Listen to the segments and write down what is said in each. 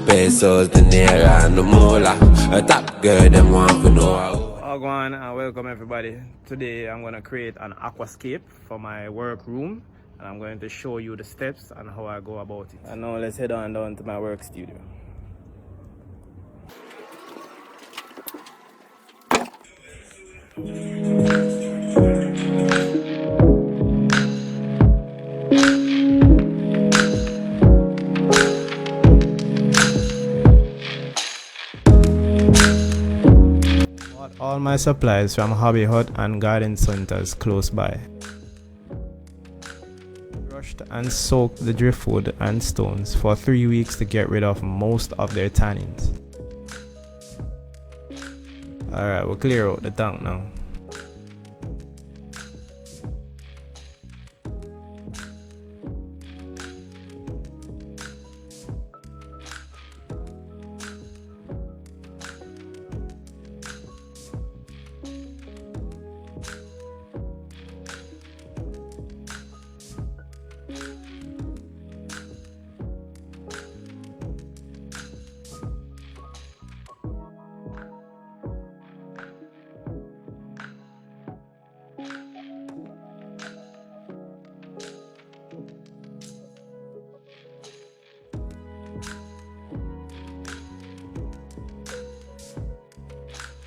Pesos, the naira, and the moolah. A top girl, them want to know. Agwan and welcome everybody. Today I'm going to create an aquascape for my work room, and I'm going to show you the steps and how I go about it. And now let's head on down to my work studio. All my supplies from Hobby Hut and garden centers close by. Brushed and soaked the driftwood and stones for 3 weeks to get rid of most of their tannins. Alright, we'll clear out the tank now.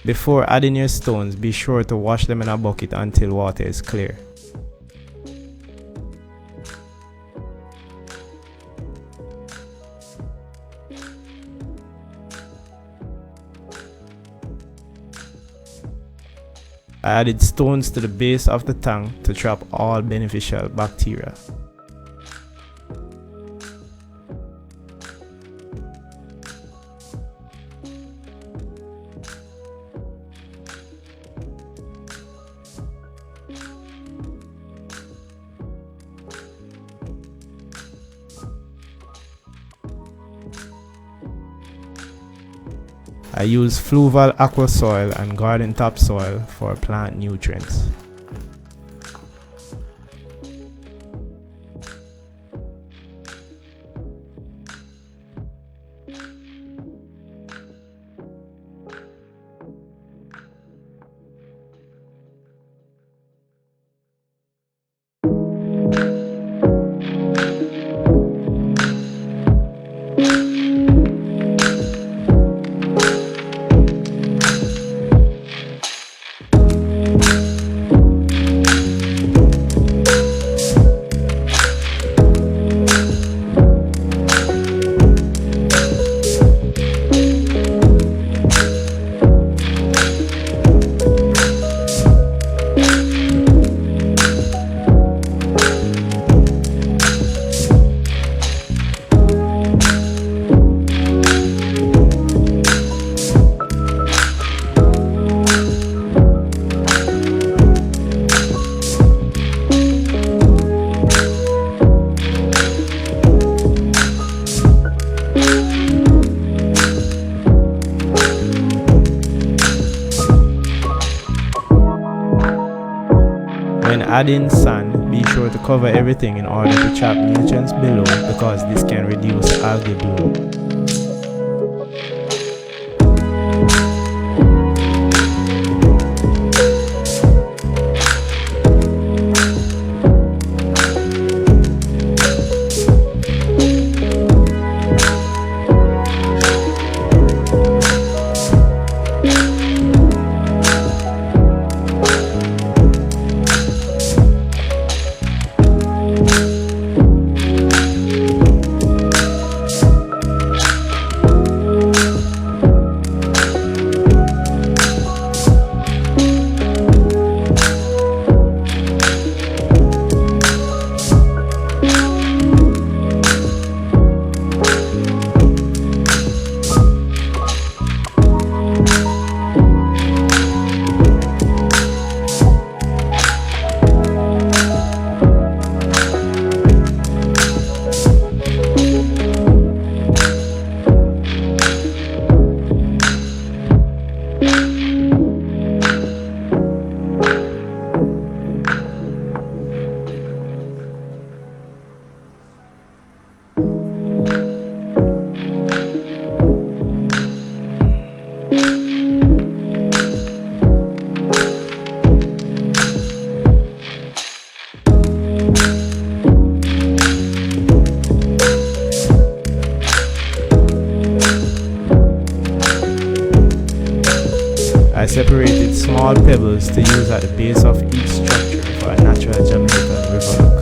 Before adding your stones, be sure to wash them in a bucket until water is clear. I added stones to the base of the tank to trap all beneficial bacteria. I use fluval aqua soil and garden topsoil for plant nutrients. When adding sand, be sure to cover everything in order to trap nutrients below, because this can reduce algae bloom. I separated small pebbles to use at the base of each structure for a natural Jamaican river look.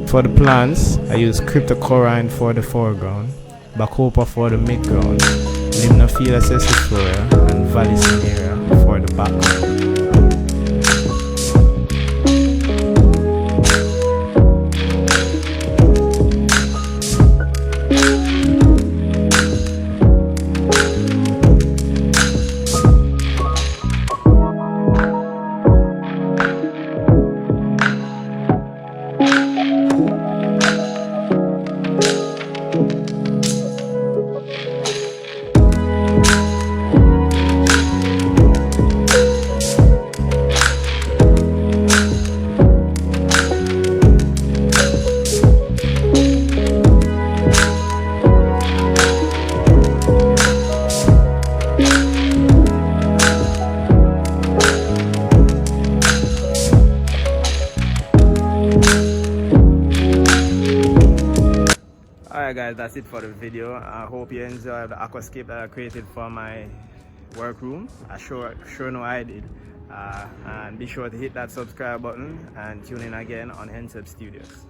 For the plants, I use cryptochlorine for the foreground, bacopa for the midground, limnophila cessiflora and vallisneria for the background. Alright guys, that's it for the video. I hope you enjoyed the aquascape that I created for my workroom. I sure know I did. And be sure to hit that subscribe button and tune in again on HENCEPSTUDIOS.